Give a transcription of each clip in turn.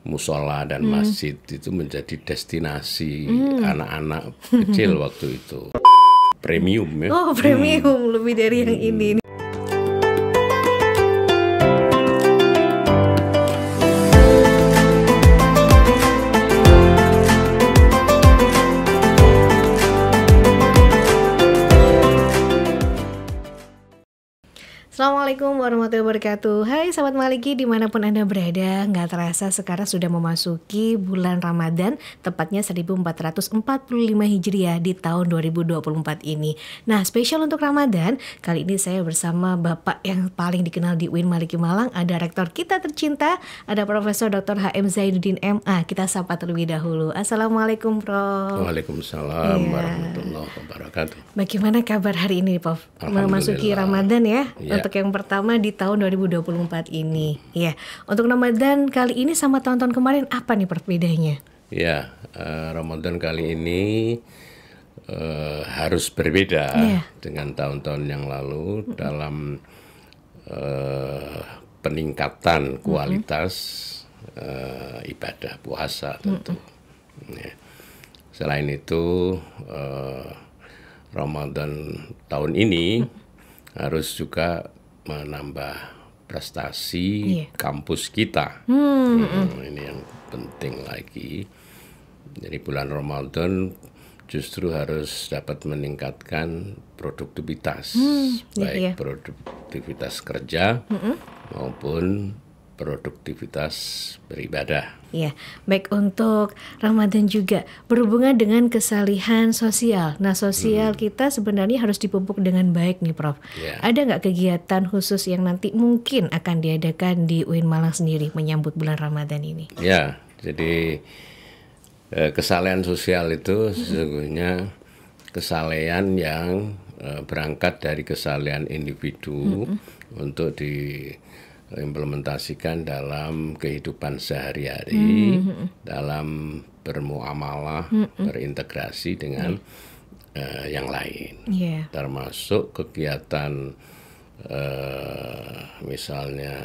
musola dan masjid itu menjadi destinasi anak-anak kecil waktu itu. Premium ya. Oh, premium lebih dari yang ini. Assalamualaikum warahmatullahi wabarakatuh. Hai sahabat Maliki dimanapun Anda berada. Nggak terasa sekarang sudah memasuki bulan Ramadan, tepatnya 1445 Hijriah di tahun 2024 ini. Nah, spesial untuk Ramadan, kali ini saya bersama Bapak yang paling dikenal di UIN Maliki Malang. Ada rektor kita tercinta, ada Profesor Dr. H.M. Zainuddin MA. Kita sapa terlebih dahulu. Assalamualaikum Prof. Waalaikumsalam warahmatullahi wabarakatuh. Bagaimana kabar hari ini Prof? Memasuki Ramadan ya. Untuk yang pertama di tahun 2024 ini. Ya, untuk Ramadan kali ini sama tahun-tahun kemarin apa nih perbedaannya? Ya, Ramadan kali ini harus berbeda dengan tahun-tahun yang lalu dalam peningkatan kualitas ibadah puasa tentu. Ya. Selain itu, Ramadan tahun ini harus juga menambah prestasi kampus kita. Ini yang penting lagi. Jadi bulan Ramadan justru harus dapat meningkatkan produktivitas, baik produktivitas kerja maupun produktivitas beribadah. Ya, baik untuk Ramadan juga berhubungan dengan kesalihan sosial. Nah, sosial kita sebenarnya harus dipupuk dengan baik nih, Prof. Ada nggak kegiatan khusus yang nanti mungkin akan diadakan di UIN Malang sendiri menyambut bulan Ramadan ini? Ya, jadi kesalehan sosial itu sesungguhnya kesalehan yang berangkat dari kesalehan individu untuk diimplementasikan dalam kehidupan sehari-hari, dalam bermuamalah, berintegrasi dengan yang lain, termasuk kegiatan misalnya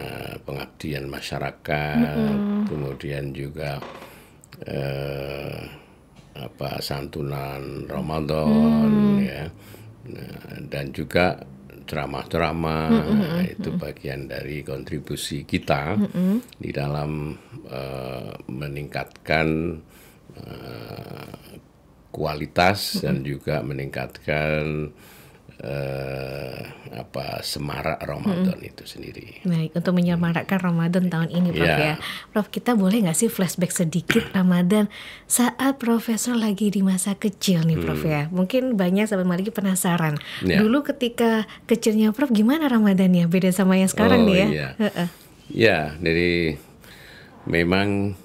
pengabdian masyarakat, kemudian juga santunan Ramadan, ya, dan juga ceramah-ceramah. Itu bagian dari kontribusi kita di dalam meningkatkan kualitas dan juga meningkatkan semarak Ramadan itu sendiri. Baik, untuk menyemarakkan Ramadan tahun ini, Prof ya. Prof, kita boleh nggak sih flashback sedikit Ramadan saat Profesor lagi di masa kecil nih, Prof ya. Mungkin banyak sahabat Maliki penasaran. Dulu ketika kecilnya Prof gimana Ramadannya? Beda sama yang sekarang nih ya. Ya, jadi memang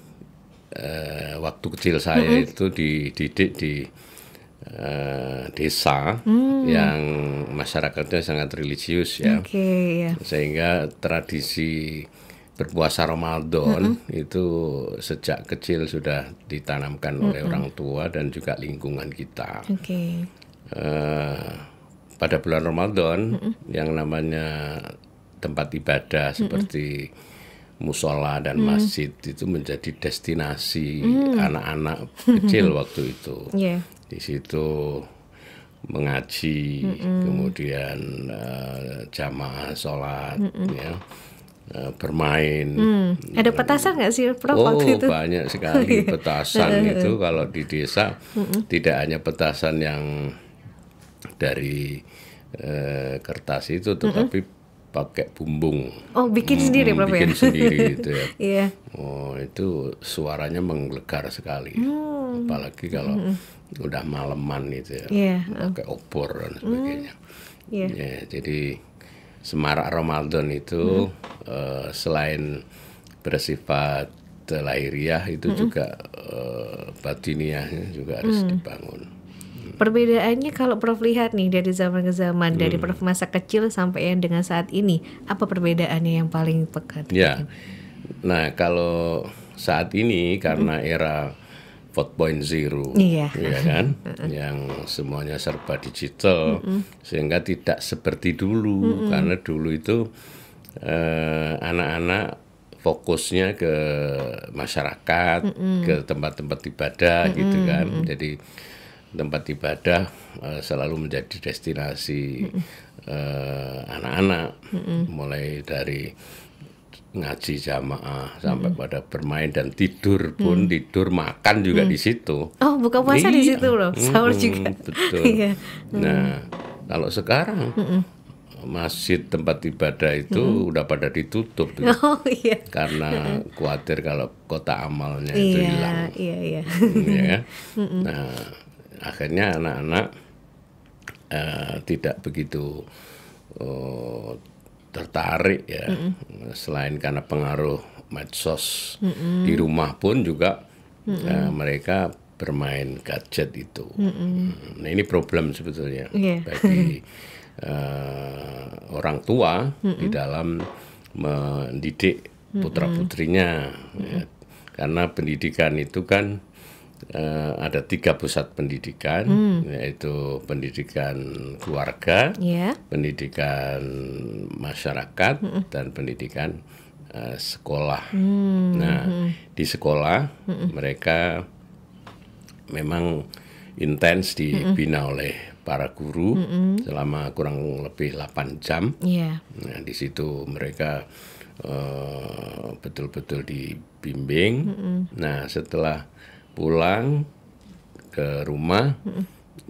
waktu kecil saya itu dididik di desa yang masyarakatnya sangat religius ya, sehingga tradisi berpuasa Ramadan itu sejak kecil sudah ditanamkan oleh orang tua dan juga lingkungan kita. Pada bulan Ramadan yang namanya tempat ibadah seperti musola dan masjid itu menjadi destinasi anak-anak kecil waktu itu. Di situ mengaji, kemudian jamaah sholat, bermain. Ada petasan nggak sih, Prof, waktu itu? Banyak sekali petasan itu. Kalau di desa tidak hanya petasan yang dari kertas itu, tetapi pakai bumbung. Oh, bikin sendiri, Prof ya? Bikin sendiri itu ya. Oh, itu suaranya menggelegar sekali. Apalagi kalau udah maleman itu ya, pakai obor dan sebagainya. Jadi semarak Ramadan itu selain bersifat lahiriah itu juga batiniahnya juga harus dibangun. Perbedaannya kalau Prof lihat nih dari zaman ke zaman, dari Prof masa kecil sampai yang dengan saat ini, apa perbedaannya yang paling pekat? Ya, nah kalau saat ini karena era 4.0, ya kan, yang semuanya serba digital, sehingga tidak seperti dulu, karena dulu itu anak-anak fokusnya ke masyarakat, ke tempat-tempat ibadah gitu kan. Jadi tempat ibadah selalu menjadi destinasi anak-anak, mulai dari ngaji jamaah sampai pada bermain dan tidur pun, tidur makan juga di situ. Oh, buka puasa di situ loh, sahur juga. Betul. Nah, kalau sekarang masjid tempat ibadah itu udah pada ditutup gitu. Oh iya. Karena khawatir kalau kotak amalnya itu hilang. Iya. Ya kan? Nah, akhirnya anak-anak tidak begitu tertarik ya, selain karena pengaruh medsos. Di rumah pun juga mereka bermain gadget itu. Nah, ini problem sebetulnya bagi orang tua di dalam mendidik putra-putrinya, ya. Karena pendidikan itu kan ada 3 pusat pendidikan, yaitu pendidikan keluarga, pendidikan masyarakat, dan pendidikan sekolah. Nah, di sekolah mereka memang intens dibina oleh para guru selama kurang lebih 8 jam. Nah, di situ mereka betul-betul dibimbing. Nah, setelah pulang ke rumah,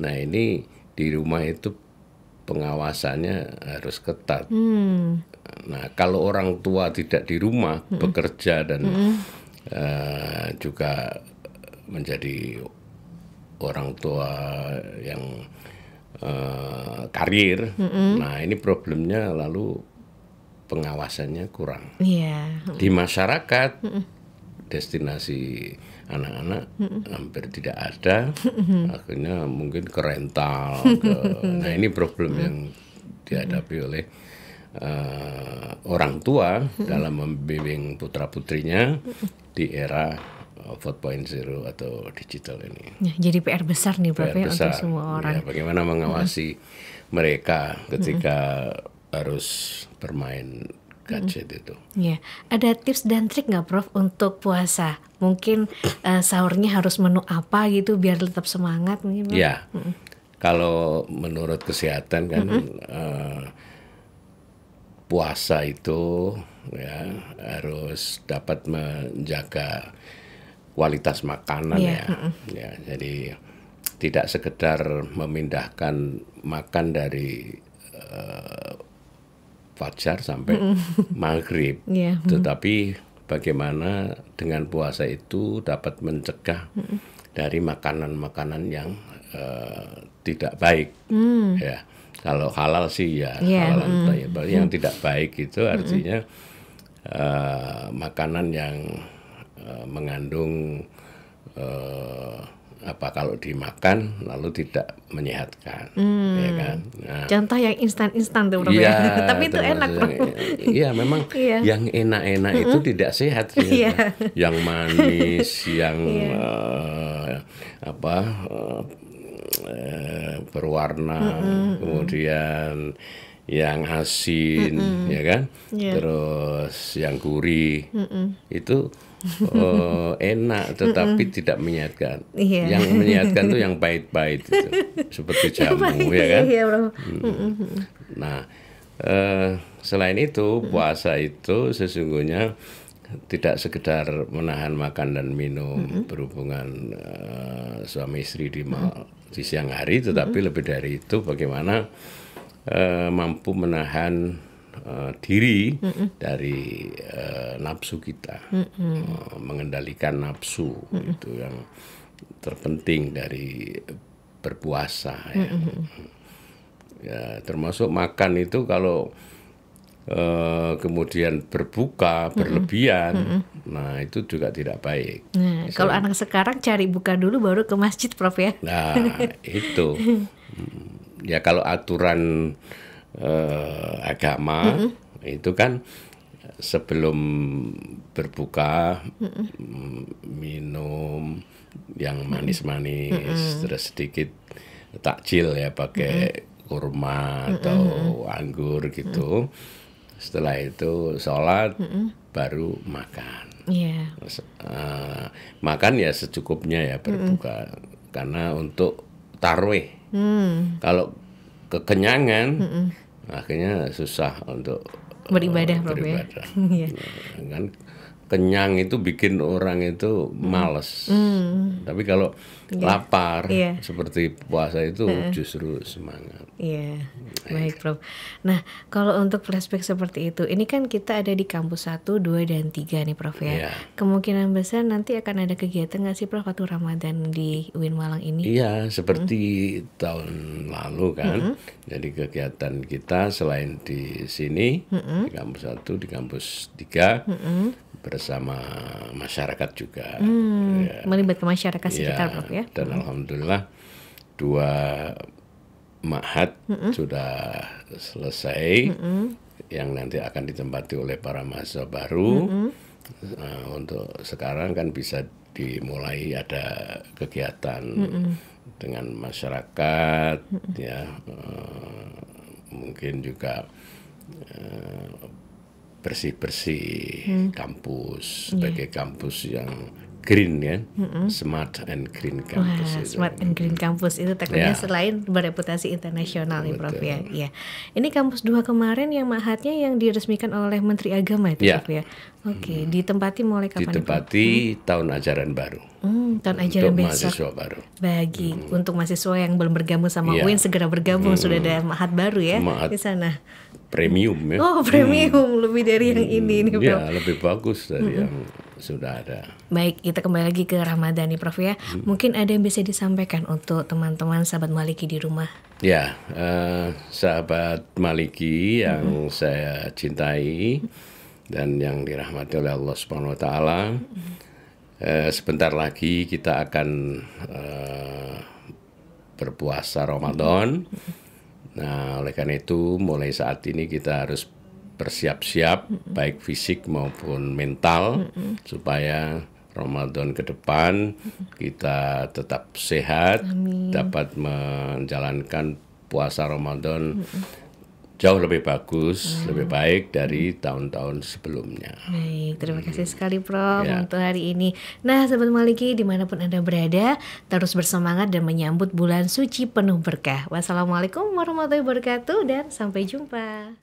nah ini di rumah itu pengawasannya harus ketat. Nah, kalau orang tua tidak di rumah bekerja dan juga menjadi orang tua yang karir, nah ini problemnya lalu pengawasannya kurang. Di masyarakat destinasi anak-anak hampir tidak ada, akhirnya mungkin ke rental. Nah, ini problem yang dihadapi oleh orang tua dalam membimbing putra-putrinya di era 4.0 atau digital ini. Jadi PR besar nih Prof ya untuk semua orang. Ya, bagaimana mengawasi mereka ketika harus bermain gadget itu. Ya, ada tips dan trik nggak Prof untuk puasa? Mungkin sahurnya harus menu apa gitu biar tetap semangat mungkin? Ya, kalau menurut kesehatan kan puasa itu ya harus dapat menjaga kualitas makanan ya. Jadi tidak sekedar memindahkan makan dari fajar sampai maghrib, tetapi bagaimana dengan puasa itu dapat mencegah dari makanan-makanan yang tidak baik. Ya, kalau halal sih ya halal, yang tidak baik itu artinya makanan yang mengandung kalau dimakan lalu tidak menyehatkan, ya kan? Nah, contoh yang instan-instan tuh Prof ya. Tapi itu enak Prof. Iya, memang yang enak-enak itu tidak sehat. Yang manis, yang berwarna, kemudian yang asin, ya kan? Terus yang gurih, itu enak tetapi tidak menyehatkan. Yang menyehatkan itu yang pahit-pahit itu, seperti jamu, ya kan? Nah, selain itu puasa itu sesungguhnya tidak sekedar menahan makan dan minum berhubungan suami istri di siang hari, tetapi lebih dari itu bagaimana mampu menahan diri dari nafsu kita, mengendalikan nafsu itu yang terpenting dari berpuasa. Ya, termasuk makan itu kalau kemudian berbuka berlebihan, nah itu juga tidak baik. Nah, kalau anak sekarang cari buka dulu baru ke masjid Prof ya. Nah itu ya kalau aturan agama itu kan sebelum berbuka minum yang manis-manis, terus sedikit takjil ya pakai kurma atau anggur gitu. Setelah itu sholat, baru makan. Yeah. Makan ya secukupnya ya berbuka, karena untuk tarwih. Kalau kekenyangan, akhirnya susah untuk beribadah. Kan kenyang itu bikin orang itu males. Tapi kalau lapar seperti puasa itu justru semangat. Iya, baik Prof. Nah, kalau untuk flashback seperti itu, ini kan kita ada di kampus 1, 2, dan 3 nih Prof ya. Kemungkinan besar nanti akan ada kegiatan nggak sih Prof waktu Ramadan di UIN Malang ini? Iya, seperti tahun lalu kan. Jadi kegiatan kita selain di sini, di kampus 1, di kampus 3, bersama masyarakat juga. Melibatkan masyarakat sekitar Prof ya. Dan alhamdulillah 2 ma'had sudah selesai, yang nanti akan ditempati oleh para mahasiswa baru. Untuk sekarang kan bisa dimulai ada kegiatan dengan masyarakat, ya mungkin juga bersih-bersih kampus sebagai kampus yang green ya, smart and green campus. Wah, smart and green campus itu takutnya selain bereputasi internasional nih Prof ya. Iya. Ini kampus 2 kemarin yang ma'hadnya yang diresmikan oleh Menteri Agama itu Prof ya. Oke, ditempati mulai kapan? Ditempati tahun ajaran baru. Tahun ajaran untuk besok. Mahasiswa baru. Bagi untuk mahasiswa yang belum bergabung sama UIN segera bergabung, sudah ada ma'had baru ya di sana. Premium ya. Oh, premium lebih dari yang ini nih Prof. Ya, lebih bagus dari yang sudah ada. Baik, kita kembali lagi ke Ramadan nih Prof ya. Mungkin ada yang bisa disampaikan untuk teman-teman sahabat Maliki di rumah. Ya, sahabat Maliki yang saya cintai dan yang dirahmati oleh Allah Subhanahu wa taala. Sebentar lagi kita akan berpuasa Ramadan. Nah, oleh karena itu mulai saat ini kita harus bersiap-siap baik fisik maupun mental supaya Ramadan ke depan kita tetap sehat. Amin. Dapat menjalankan puasa Ramadan jauh lebih bagus, lebih baik dari tahun-tahun sebelumnya. Baik, terima kasih sekali Prof untuk hari ini. Nah, Sahabat Maliki dimanapun Anda berada, terus bersemangat dan menyambut bulan suci penuh berkah. Wassalamualaikum warahmatullahi wabarakatuh dan sampai jumpa.